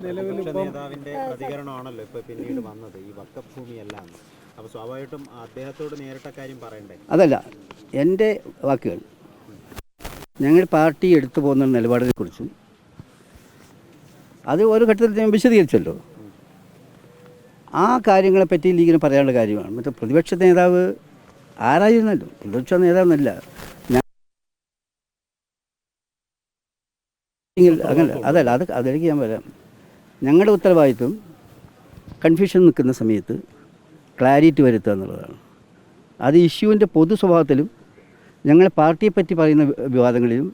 നേതാവിന്റെ പ്രതികരണമാണല്ലോ ഇപ്പൊ പിന്നീട് വന്നത് ഈ വഖഫ് ഭൂമിയെല്ലാം. അപ്പോൾ സ്വാഭാവികമായിട്ടും അദ്ദേഹത്തോട് നേരിട്ട കാര്യം പറയണ്ടേ? അതല്ല എൻ്റെ വാക്കുകൾ. ഞങ്ങൾ പാർട്ടി എടുത്തു പോകുന്ന നിലപാടിനെക്കുറിച്ചും അത് ഒരു ഘട്ടത്തിൽ ഞാൻ വിശദീകരിച്ചല്ലോ. ആ കാര്യങ്ങളെപ്പറ്റി ലീഗിന് പറയാനുള്ള കാര്യമാണ്. മറ്റേ പ്രതിപക്ഷ നേതാവ് ആരായിരുന്നല്ലോ, പ്രതിപക്ഷ നേതാവെന്നല്ല ഞാൻ അങ്ങനെ അതല്ല അതിലേക്ക് ഞാൻ വരാം. ഞങ്ങളുടെ ഉത്തരവാദിത്വം കൺഫ്യൂഷൻ നിൽക്കുന്ന സമയത്ത് ക്ലാരിറ്റി വരുത്തുക എന്നുള്ളതാണ്. അത് ഇഷ്യൂവിൻ്റെ പൊതു സ്വഭാവത്തിലും ഞങ്ങൾ പാർട്ടിയെപ്പറ്റി പറയുന്ന വിവാദങ്ങളിലും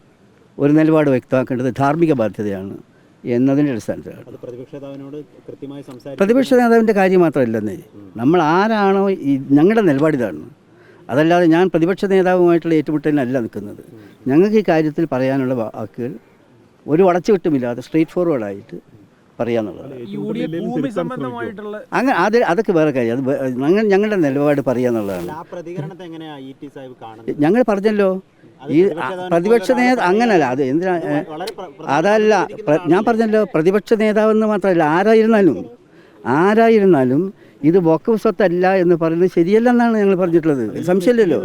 ഒരു നിലപാട് വ്യക്തമാക്കേണ്ടത് ധാർമ്മിക ബാധ്യതയാണ് എന്നതിൻ്റെ അടിസ്ഥാനത്തിലാണ്. പ്രതിപക്ഷ നേതാവിൻ്റെ കാര്യം മാത്രമല്ലെന്നേ, നമ്മൾ ആരാണോ ഞങ്ങളുടെ നിലപാടിതാണ്. അതല്ലാതെ ഞാൻ പ്രതിപക്ഷ നേതാവുമായിട്ടുള്ള ഏറ്റുമുട്ടലിനല്ല നിൽക്കുന്നത്. ഞങ്ങൾക്ക് ഈ കാര്യത്തിൽ പറയാനുള്ള വാക്കുകൾ ഒരു വളച്ചുകെട്ടുമില്ലാതെ സ്ട്രെയിറ്റ് ഫോർവേഡായിട്ട് പറയാന്നുള്ളതാണ്. അങ്ങനെ അതൊക്കെ വേറെ കാര്യം. അത് ഞങ്ങളുടെ നിലപാട് പറയാന്നുള്ളതാണ്. ഞങ്ങൾ പറഞ്ഞല്ലോ ഈ പ്രതിപക്ഷ നേതാവ് അങ്ങനല്ല. അത് എന്തിനാ അതല്ല ഞാൻ പറഞ്ഞല്ലോ, പ്രതിപക്ഷ നേതാവെന്ന് മാത്രമല്ല ആരായിരുന്നാലും ഇത് വഖഫ് സ്വത്തല്ല എന്ന് പറയുന്നത് ശരിയല്ലെന്നാണ് ഞങ്ങൾ പറഞ്ഞിട്ടുള്ളത്. സംശയമില്ലല്ലോ.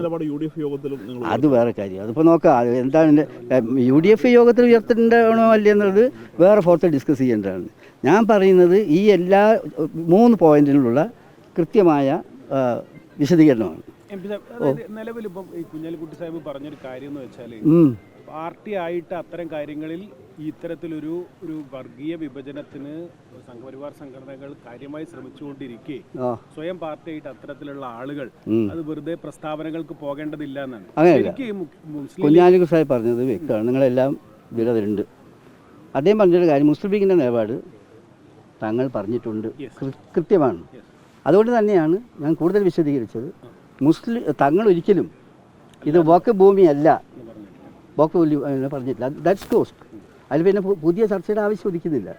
അത് വേറെ കാര്യം. അതിപ്പോൾ നോക്കാം എന്താണ് UDF യോഗത്തിൽ ഉയർത്തേണ്ടതാണോ അല്ലേ എന്നുള്ളത് വേറെ ഫോർത്ത് ഡിസ്കസ് ചെയ്യേണ്ടതാണ്. ഞാൻ പറയുന്നത് ഈ എല്ലാ 3 പോയിന്റിലുള്ള കൃത്യമായ വിശദീകരണമാണ്. നിലവിലിപ്പം ഈ കുഞ്ഞാലിക്കുട്ടി സാഹിബ് പറഞ്ഞൊരു കാര്യം എന്ന് വെച്ചാൽ പാർട്ടി ആയിട്ട് അത്തരം കാര്യങ്ങളിൽ ഇത്തരത്തിലൊരു വർഗീയ വിഭജനത്തിന് സംഘപരിവാർ സംഘടനകൾ കാര്യമായി ശ്രമിച്ചുകൊണ്ടിരിക്കെ സ്വയം പാർട്ടിയായിട്ട് അത്തരത്തിലുള്ള ആളുകൾ അത് വെറുതെ പ്രസ്താവനകൾക്ക് പോകേണ്ടതില്ല എന്നാണ്. കുഞ്ഞാലിക്കുട്ടി സാഹിബ് പറഞ്ഞത് വ്യക്തമാണ്. നിങ്ങളെല്ലാം വിലതിലുണ്ട്. അദ്ദേഹം പറഞ്ഞൊരു കാര്യം, മുസ്ലിം ലീഗിൻ്റെ നിലപാട് താങ്കൾ പറഞ്ഞിട്ടുണ്ട്, കൃത്യമാണ്. അതുകൊണ്ട് തന്നെയാണ് ഞാൻ കൂടുതൽ വിശദീകരിച്ചത്. തങ്ങൾ ഒരിക്കലും ഇത് വഖഫ് ഭൂമിയല്ല, വഖഫ് പറഞ്ഞിട്ടില്ല. That's closed. അതിൽ പിന്നെ പുതിയ ചർച്ചയുടെ ആവശ്യം ഉദിക്കുന്നില്ല.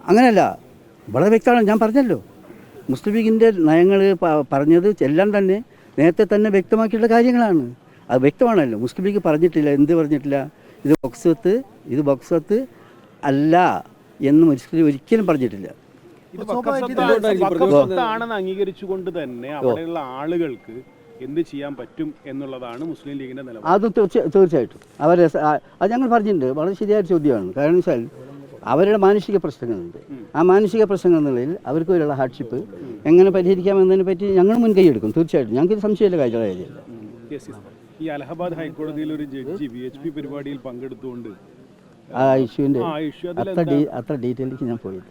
അങ്ങനെയല്ല, വളരെ വ്യക്തമാണ്. ഞാൻ പറഞ്ഞല്ലോ, മുസ്ലിം ലീഗിൻ്റെ നയങ്ങൾ പറഞ്ഞത് എല്ലാം തന്നെ നേരത്തെ തന്നെ വ്യക്തമാക്കിയുള്ള കാര്യങ്ങളാണ്. അത് വ്യക്തമാണല്ലോ. മുസ്ലിം ലീഗ് പറഞ്ഞിട്ടില്ല, എന്ത് പറഞ്ഞിട്ടില്ല, ഇത് വഖഫ് സ്വത്ത് അല്ല എന്ന് മുസ്ലിം ലീഗ് ഒരിക്കലും പറഞ്ഞിട്ടില്ല. ആണെന്ന് അംഗീകരിച്ചുകൊണ്ട് തന്നെ അവിടെയുള്ള ആളുകൾക്ക് എന്ത് ചെയ്യാൻ പറ്റും എന്നുള്ളതാണ് മുസ്ലിം ലീഗിന്റെ നിലപാട്. അത് തീർച്ചയായിട്ടും അത് ഞങ്ങൾ പറഞ്ഞിട്ടുണ്ട്. വളരെ ശരിയായ ചോദ്യമാണ്. കാരണം വെച്ചാൽ അവരുടെ മാനുഷിക പ്രശ്നങ്ങളുണ്ട്. ആ മാനുഷിക പ്രശ്നങ്ങൾ എന്നുള്ളതിൽ അവർക്ക് വരുള്ള ഹാർഡ്ഷിപ്പ് എങ്ങനെ പരിഹരിക്കാമെന്നതിനെ പറ്റി ഞങ്ങൾ മുൻകൈ എടുക്കും. തീർച്ചയായിട്ടും ഞങ്ങൾക്ക് സംശയമില്ല, കാര്യമില്ല. ഈ അലഹബാദ് കോടതിയിൽ ഒരു ജഡ്ജി VHP പരിപാടിയിൽ പങ്കെടുത്തുകൊണ്ട് ആ ഇഷ്യൂവിൻ്റെ അത്ര ഡീറ്റെയിലേക്ക് ഞാൻ പോയില്ല.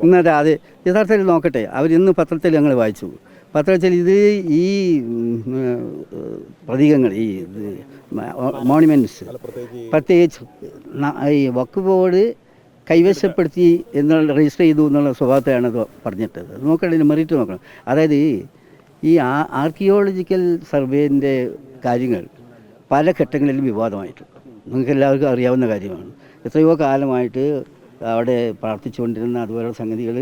ഇന്നത്തെ അത് യഥാർത്ഥത്തിൽ നോക്കട്ടെ. ഇന്ന് പത്രത്തിൽ ഞങ്ങൾ വായിച്ചു. പത്രത്തിൽ ഇത് ഈ പ്രതീകങ്ങൾ, ഈ മോണുമെൻറ്റ്സ് പ്രത്യേകിച്ച് ഈ വഖഫ് ബോർഡ് കൈവശപ്പെടുത്തി എന്നുള്ള രജിസ്റ്റർ ചെയ്തു എന്നുള്ള സ്വഭാവത്തെയാണ് അത് പറഞ്ഞിട്ടത്. നോക്കട്ടെ, മെറിറ്റ് നോക്കണം. അതായത് ഈ ആർക്കിയോളജിക്കൽ സർവേൻ്റെ കാര്യങ്ങൾ പല ഘട്ടങ്ങളിലും വിവാദമായിട്ടുണ്ട്. നിങ്ങൾക്ക് എല്ലാവർക്കും അറിയാവുന്ന കാര്യമാണ്. എത്രയോ കാലമായിട്ട് അവിടെ പ്രാർത്ഥിച്ചുകൊണ്ടിരുന്ന അതുപോലുള്ള സംഗതികൾ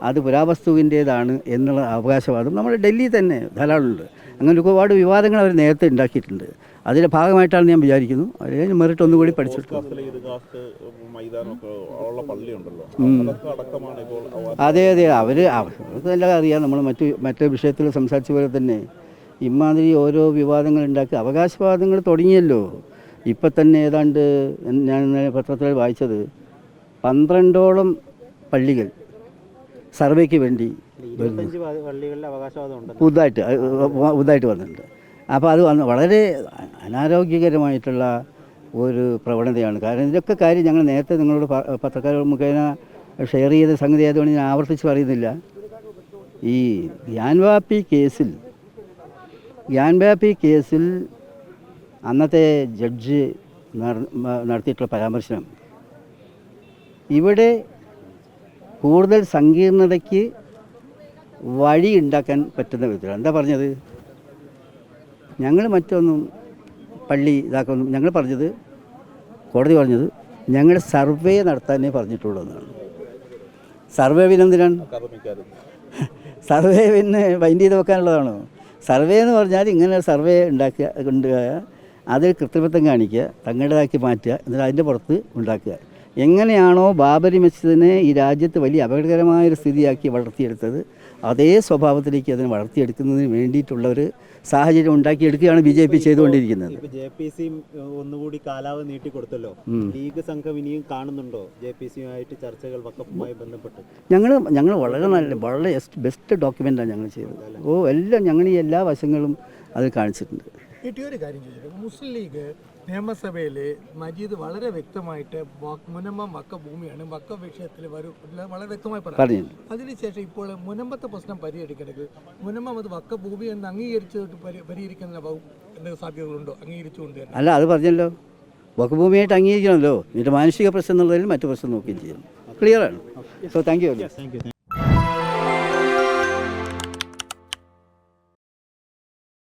അത് പുരാവസ്തുവിൻ്റേതാണ് എന്നുള്ള അവകാശവാദം നമ്മുടെ ഡൽഹിയിൽ തന്നെ ധാരാളമുണ്ട്. അങ്ങനെ ഒരുപാട് വിവാദങ്ങൾ അവർ നേരത്തെ ഉണ്ടാക്കിയിട്ടുണ്ട്. അതിൻ്റെ ഭാഗമായിട്ടാണ് ഞാൻ വിചാരിക്കുന്നു. അതിന് മെറിറ്റ് ഒന്നുകൂടി പഠിച്ചിട്ടുണ്ട്. അതെ അവർക്കെല്ലാം അറിയാം. നമ്മൾ മറ്റു വിഷയത്തിൽ സംസാരിച്ച പോലെ തന്നെ ഇമാതിരി ഓരോ വിവാദങ്ങൾ ഉണ്ടാക്കി അവകാശവാദങ്ങൾ തുടങ്ങിയല്ലോ. ഇപ്പം തന്നെ ഏതാണ്ട് ഞാൻ പത്രത്തിൽ വായിച്ചത് 12ഓളം പള്ളികൾ സർവേക്ക് വേണ്ടി പുതുതായിട്ട് വന്നിട്ടുണ്ട്. അപ്പോൾ അത് വളരെ അനാരോഗ്യകരമായിട്ടുള്ള ഒരു പ്രവണതയാണ്. കാരണം ഇതൊക്കെ കാര്യം ഞങ്ങൾ നേരത്തെ നിങ്ങളോട് പത്രക്കാർ മുഖേന ഷെയർ ചെയ്ത സംഗതി ആയതുകൊണ്ട് ഞാൻ ആവർത്തിച്ച് പറയുന്നില്ല. ഈ ഗ്യാൻവാപ്പി കേസിൽ അന്നത്തെ ജഡ്ജ് നടത്തിയിട്ടുള്ള പരാമർശനം ഇവിടെ കൂടുതൽ സങ്കീർണതയ്ക്ക് വഴി ഉണ്ടാക്കാൻ പറ്റുന്ന വിധത്തിലാണ്. എന്താ പറഞ്ഞത്? ഞങ്ങൾ മറ്റൊന്നും പള്ളി ഇതാക്കൊന്നും ഞങ്ങൾ പറഞ്ഞത്, കോടതി പറഞ്ഞത് ഞങ്ങൾ സർവേ നടത്താനേ പറഞ്ഞിട്ടുള്ളൂ എന്നാണ്. സർവേ പിന്നെ എന്തിനാണ്? സർവേ പിന്നെ ബൈൻഡ് ചെയ്ത് വെക്കാനുള്ളതാണോ? സർവേ എന്ന് പറഞ്ഞാൽ ഇങ്ങനെ ഒരു സർവേ ഉണ്ടാക്കുക അതിൽ കൃത്രിമത്വം കാണിക്കുക, തങ്ങളുടേതാക്കി മാറ്റുക, എന്നിട്ട് അതിൻ്റെ പുറത്ത് ഉണ്ടാക്കുക. എങ്ങനെയാണോ ബാബരി മസ്ജിദിനെ ഈ രാജ്യത്ത് വലിയ അപകടകരമായൊരു സ്ഥിതിയാക്കി വളർത്തിയെടുത്തത്, അതേ സ്വഭാവത്തിലേക്ക് അതിനെ വളർത്തിയെടുക്കുന്നതിന് വേണ്ടിയിട്ടുള്ള ഒരു സാഹചര്യം ഉണ്ടാക്കിയെടുക്കുകയാണ് BJP ചെയ്തുകൊണ്ടിരിക്കുന്നത്. ഇപ്പൊ JPC ഒന്നുകൂടി കാലാവധി നീട്ടിക്കൊടുത്തല്ലോ. ലീഗ് സംഘം ഇനിയും കാണുന്നുണ്ടോ JPC-യുമായിട്ട് ചർച്ചകൾ വഖഫുമായി ബന്ധപ്പെട്ട്? ഞങ്ങൾ വളരെ ബെസ്റ്റ് ഡോക്യുമെൻ്റാണ് ഞങ്ങൾ ചെയ്തത്. എല്ലാം ഞങ്ങൾ ഈ എല്ലാ വശങ്ങളും അത് കാണിച്ചിട്ടുണ്ട്. ഒരു കാര്യം ചോദിച്ചിട്ട്, മുസ്ലിം ലീഗ് നിയമസഭയിൽ മജീദ് വളരെ വ്യക്തമായിട്ട് മുനമ്പം വഖഫ് ഭൂമിയാണ്, വഖഫ് വിഷയത്തിൽ വളരെ വ്യക്തമായി പറഞ്ഞു. അതിനുശേഷം ഇപ്പോൾ മുനമ്പത്തെ പ്രശ്നം പരിഹരിക്കണമെങ്കിൽ മുനമ്പം അത് വഖഫ് ഭൂമി എന്ന് അംഗീകരിച്ചിട്ട് പരിഹരിക്കുന്ന സാധ്യതകളുണ്ടോ? അംഗീകരിച്ചുകൊണ്ട് അല്ല, അത് പറഞ്ഞല്ലോ, വഖഫ് ഭൂമിയായിട്ട് അംഗീകരിക്കണമല്ലോ. എന്നിട്ട് മാനുഷിക പ്രശ്നം എന്നുള്ളതിൽ മറ്റു പ്രശ്നം നോക്കുകയും ചെയ്യണം. ക്ലിയറാണ്. So thank U.